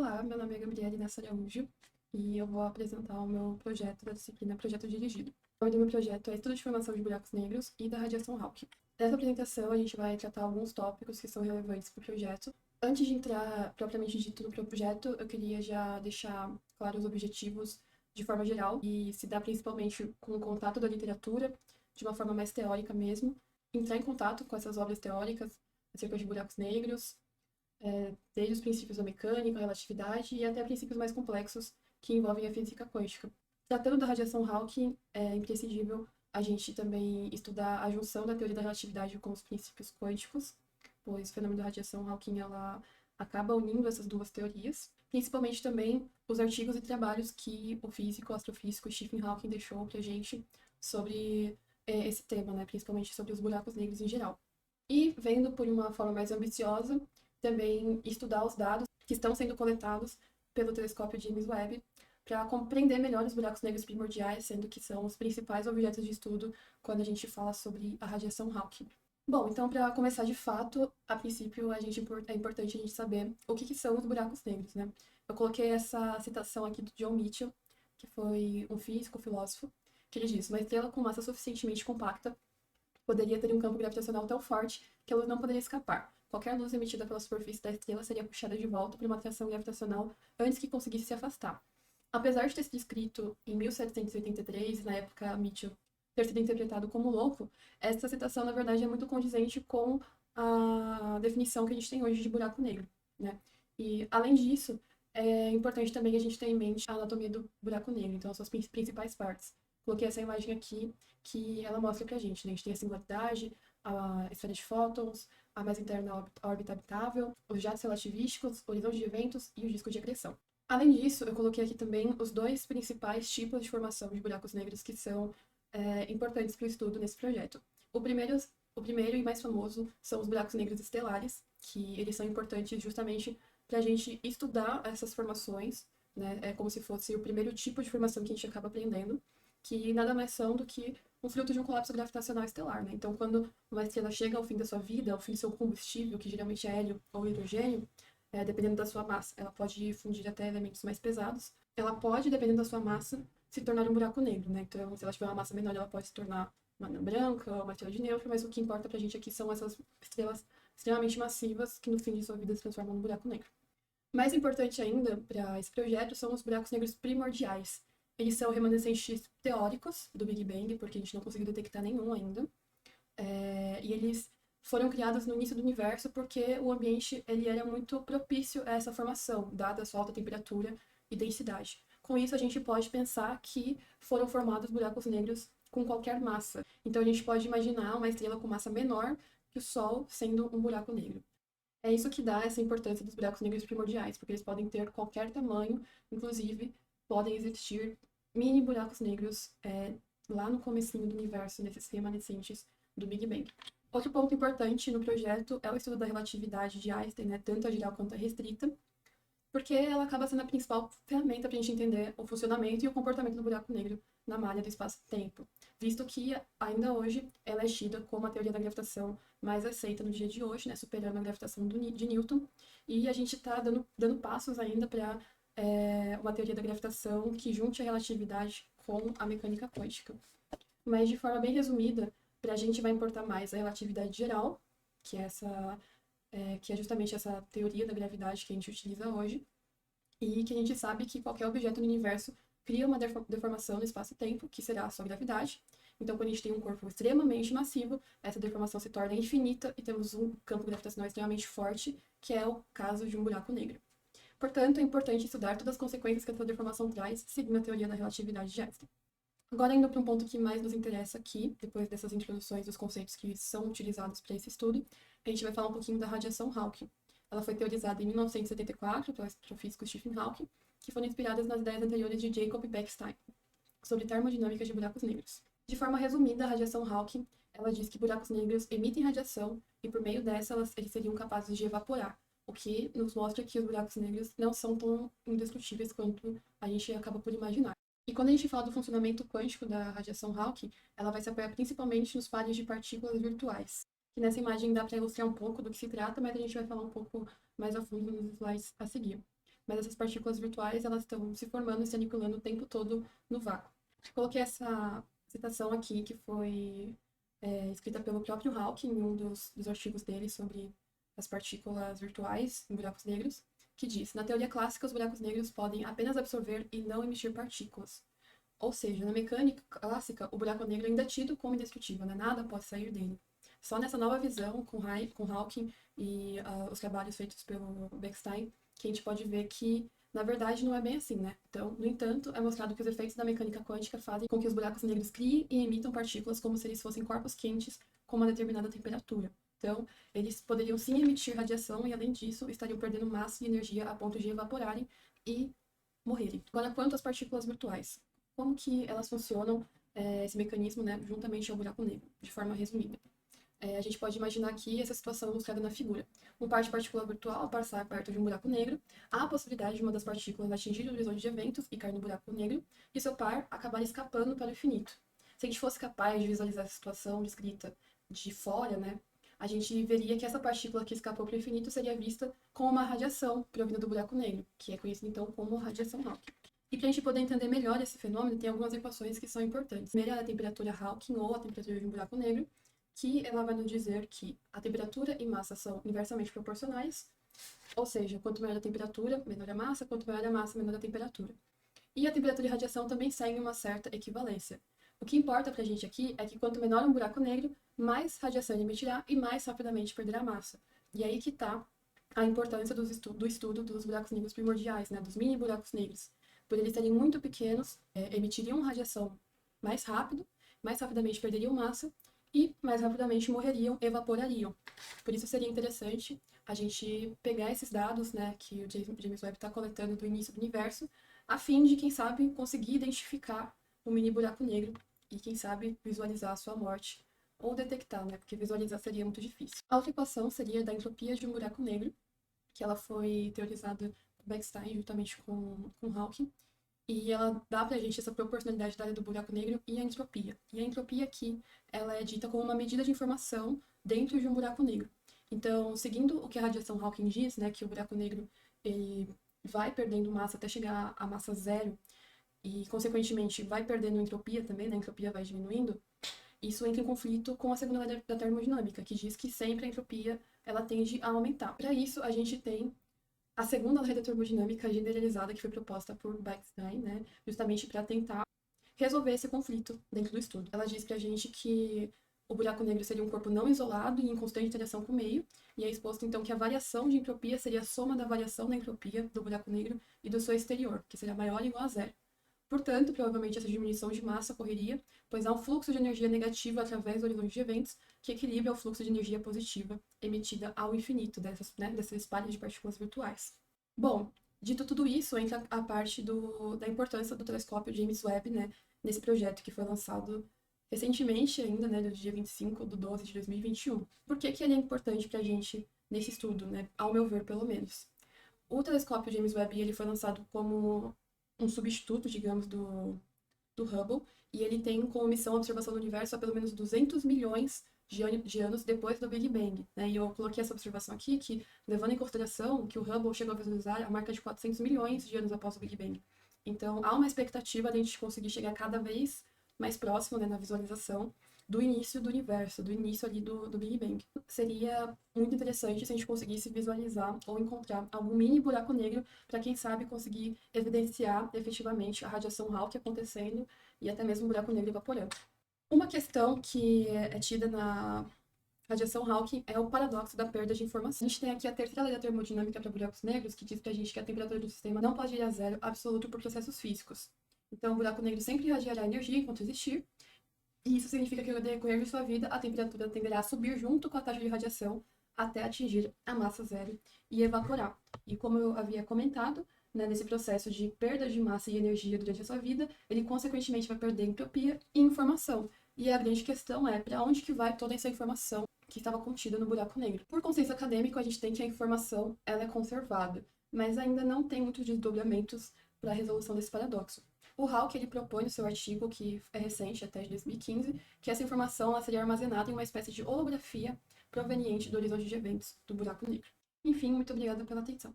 Olá, meu nome é Gabriele Nessa Araújo e eu vou apresentar o meu projeto da disciplina Projeto Dirigido. O nome do meu projeto é Estudo de Formação de Buracos Negros e da Radiação Hawking. Nessa apresentação, a gente vai tratar alguns tópicos que são relevantes para o projeto. Antes de entrar propriamente dito no projeto, eu queria já deixar claros os objetivos de forma geral e se dá principalmente com o contato da literatura, de uma forma mais teórica mesmo, entrar em contato com essas obras teóricas acerca de buracos negros, desde os princípios da mecânica, relatividade e até princípios mais complexos que envolvem a física quântica. Tratando da radiação Hawking, é imprescindível a gente também estudar a junção da teoria da relatividade com os princípios quânticos, pois o fenômeno da radiação Hawking ela acaba unindo essas duas teorias, principalmente também os artigos e trabalhos que o físico, o astrofísico Stephen Hawking deixou para a gente sobre esse tema, né? Principalmente sobre os buracos negros em geral. E vendo por uma forma mais ambiciosa, também estudar os dados que estão sendo coletados pelo telescópio James Webb para compreender melhor os buracos negros primordiais, sendo que são os principais objetos de estudo quando a gente fala sobre a radiação Hawking. Bom, então para começar de fato, a princípio é importante a gente saber o que são os buracos negros, né? Eu coloquei essa citação aqui do John Mitchell, que foi um físico, filósofo, que ele diz: uma estrela com massa suficientemente compacta poderia ter um campo gravitacional tão forte que a luz não poderia escapar. Qualquer luz emitida pela superfície da estrela seria puxada de volta por uma atração gravitacional antes que conseguisse se afastar. Apesar de ter sido escrito em 1783, na época Mitchell ter sido interpretado como louco, essa citação, na verdade, é muito condizente com a definição que a gente tem hoje de buraco negro, né? E, além disso, é importante também a gente ter em mente a anatomia do buraco negro, então as suas principais partes. Coloquei essa imagem aqui, que ela mostra pra gente, né? A gente tem a singularidade, a esfera de fótons, a mais interna órbita habitável, os jatos relativísticos, o horizonte de eventos e o disco de acreção. Além disso, eu coloquei aqui também os dois principais tipos de formação de buracos negros que são importantes para o estudo nesse projeto. O primeiro e mais famoso são os buracos negros estelares, que eles são importantes justamente para a gente estudar essas formações, né? É como se fosse o primeiro tipo de formação que a gente acaba aprendendo, que nada mais são do que um fruto de um colapso gravitacional estelar, né? Então, quando uma estrela chega ao fim da sua vida, ao fim do seu combustível, que geralmente é hélio ou hidrogênio, dependendo da sua massa, ela pode fundir até elementos mais pesados. Ela pode, dependendo da sua massa, se tornar um buraco negro, né? Então, se ela tiver uma massa menor, ela pode se tornar uma anã branca ou uma estrela de nêutron, mas o que importa pra gente aqui são essas estrelas extremamente massivas que no fim de sua vida se transformam num buraco negro. Mais importante ainda para esse projeto são os buracos negros primordiais. Eles são remanescentes teóricos do Big Bang, porque a gente não conseguiu detectar nenhum ainda. E eles foram criados no início do universo porque o ambiente ele era muito propício a essa formação, dada a sua alta temperatura e densidade. Com isso, a gente pode pensar que foram formados buracos negros com qualquer massa. Então, a gente pode imaginar uma estrela com massa menor que o Sol sendo um buraco negro. É isso que dá essa importância dos buracos negros primordiais, porque eles podem ter qualquer tamanho, inclusive podem existir mini buracos negros lá no comecinho do universo, nesses remanescentes do Big Bang. Outro ponto importante no projeto é o estudo da relatividade de Einstein, né, tanto a geral quanto a restrita, porque ela acaba sendo a principal ferramenta para a gente entender o funcionamento e o comportamento do buraco negro na malha do espaço-tempo, visto que ainda hoje ela é tida como a teoria da gravitação mais aceita no dia de hoje, né, superando a gravitação de Newton, e a gente está dando passos ainda para uma teoria da gravitação que junte a relatividade com a mecânica quântica. Mas de forma bem resumida, para a gente vai importar mais a relatividade geral, que é justamente essa teoria da gravidade que a gente utiliza hoje, e que a gente sabe que qualquer objeto no universo cria uma deformação no espaço-tempo, que será a sua gravidade. Então, quando a gente tem um corpo extremamente massivo, essa deformação se torna infinita e temos um campo gravitacional extremamente forte, que é o caso de um buraco negro. Portanto, é importante estudar todas as consequências que essa deformação traz, seguindo a teoria da relatividade de Einstein. Agora, indo para um ponto que mais nos interessa aqui, depois dessas introduções dos conceitos que são utilizados para esse estudo, a gente vai falar um pouquinho da radiação Hawking. Ela foi teorizada em 1974 pelo astrofísico Stephen Hawking, que foram inspiradas nas ideias anteriores de Jacob Beckstein sobre termodinâmica de buracos negros. De forma resumida, a radiação Hawking, ela diz que buracos negros emitem radiação e por meio dessa eles seriam capazes de evaporar, o que nos mostra que os buracos negros não são tão indestrutíveis quanto a gente acaba por imaginar. E quando a gente fala do funcionamento quântico da radiação Hawking, ela vai se apoiar principalmente nos pares de partículas virtuais. E nessa imagem dá para ilustrar um pouco do que se trata, mas a gente vai falar um pouco mais a fundo nos slides a seguir. mas essas partículas virtuais, elas estão se formando e se aniquilando o tempo todo no vácuo. Coloquei essa citação aqui, que foi escrita pelo próprio Hawking em um dos artigos dele sobre as partículas virtuais em buracos negros, que diz: na teoria clássica, os buracos negros podem apenas absorver e não emitir partículas. Ou seja, na mecânica clássica, o buraco negro ainda é tido como indestrutível, né? Nada pode sair dele. Só nessa nova visão, com Hawking e os trabalhos feitos pelo Beckstein, que a gente pode ver que, na verdade, não é bem assim, né? Então, no entanto, é mostrado que os efeitos da mecânica quântica fazem com que os buracos negros criem e emitam partículas como se eles fossem corpos quentes com uma determinada temperatura. Então, eles poderiam sim emitir radiação e, além disso, estariam perdendo massa e energia a ponto de evaporarem e morrerem. Agora, quanto às partículas virtuais, como que elas funcionam, esse mecanismo, né, juntamente ao buraco negro, de forma resumida? A gente pode imaginar aqui essa situação ilustrada na figura. Um par de partícula virtual passar perto de um buraco negro, há a possibilidade de uma das partículas atingir o horizonte de eventos e cair no buraco negro, e seu par acabar escapando para o infinito. Se a gente fosse capaz de visualizar essa situação descrita de fora, né, a gente veria que essa partícula que escapou para o infinito seria vista como uma radiação provinda do buraco negro, que é conhecida então como radiação Hawking. E para a gente poder entender melhor esse fenômeno, tem algumas equações que são importantes. Primeiro é a temperatura Hawking, ou a temperatura de um buraco negro, que ela vai nos dizer que a temperatura e massa são inversamente proporcionais, ou seja, quanto maior a temperatura, menor a massa, quanto maior a massa, menor a temperatura. E a temperatura e radiação também seguem uma certa equivalência. O que importa para a gente aqui é que quanto menor um buraco negro, mais radiação ele emitirá e mais rapidamente perderá massa. E aí que está a importância do estudo dos buracos negros primordiais, né, dos mini buracos negros. Por eles serem muito pequenos, emitiriam radiação mais rápido, mais rapidamente perderiam massa e mais rapidamente morreriam, evaporariam. Por isso seria interessante a gente pegar esses dados, né, que o James Webb está coletando do início do universo, a fim de, quem sabe, conseguir identificar um mini buraco negro e, quem sabe, visualizar a sua morte. Ou detectar, né, porque visualizar seria muito difícil. A outra equação seria da entropia de um buraco negro, que ela foi teorizada por Beckstein juntamente com Hawking, e ela dá pra gente essa proporcionalidade da área do buraco negro e a entropia. E a entropia aqui, ela é dita como uma medida de informação dentro de um buraco negro. Então, seguindo o que a radiação Hawking diz, né, que o buraco negro ele vai perdendo massa até chegar à massa zero e, consequentemente, vai perdendo entropia também, né, a entropia vai diminuindo, isso entra em conflito com a segunda lei da termodinâmica, que diz que sempre a entropia ela tende a aumentar. Para isso, a gente tem a segunda lei da termodinâmica generalizada que foi proposta por Beckstein, né, justamente para tentar resolver esse conflito dentro do estudo. Ela diz para a gente que o buraco negro seria um corpo não isolado e em constante interação com o meio, e é exposto então que a variação de entropia seria a soma da variação da entropia do buraco negro e do seu exterior, que seria maior ou igual a zero. Portanto, provavelmente essa diminuição de massa ocorreria, pois há um fluxo de energia negativa através do horizonte de eventos que equilibra o fluxo de energia positiva emitida ao infinito dessa espalha de partículas virtuais. Bom, dito tudo isso, entra a parte da importância do telescópio James Webb, né, nesse projeto que foi lançado recentemente ainda, né, no dia 25/12 de 2021. Por que ele é importante para a gente nesse estudo, né, ao meu ver, pelo menos? O telescópio James Webb ele foi lançado como um substituto, digamos, do Hubble, e ele tem como missão a observação do universo há pelo menos 200 milhões de anos depois do Big Bang. Né? E eu coloquei essa observação aqui, que levando em consideração que o Hubble chegou a visualizar a marca de 400 milhões de anos após o Big Bang. Então, há uma expectativa de a gente conseguir chegar cada vez mais próximo, né, na visualização do início do universo, do início ali do Big Bang. Seria muito interessante se a gente conseguisse visualizar ou encontrar algum mini buraco negro para, quem sabe, conseguir evidenciar efetivamente a radiação Hawking acontecendo e até mesmo o buraco negro evaporando. Uma questão que é tida na radiação Hawking é o paradoxo da perda de informação. A gente tem aqui a terceira lei da termodinâmica para buracos negros, que diz pra gente que a temperatura do sistema não pode ir a zero absoluto por processos físicos. Então, o buraco negro sempre irradiará energia enquanto existir, e isso significa que, no decorrer de sua vida, a temperatura tenderá a subir junto com a taxa de radiação até atingir a massa zero e evaporar. E como eu havia comentado, né, nesse processo de perda de massa e energia durante a sua vida, ele consequentemente vai perder entropia e informação. E a grande questão é para onde que vai toda essa informação que estava contida no buraco negro. Por consenso acadêmico, a gente tem que a informação ela é conservada, mas ainda não tem muitos desdobramentos para a resolução desse paradoxo. O Hawking ele propõe no seu artigo, que é recente, até de 2015, que essa informação ela seria armazenada em uma espécie de holografia proveniente do horizonte de eventos do buraco negro. Enfim, muito obrigada pela atenção.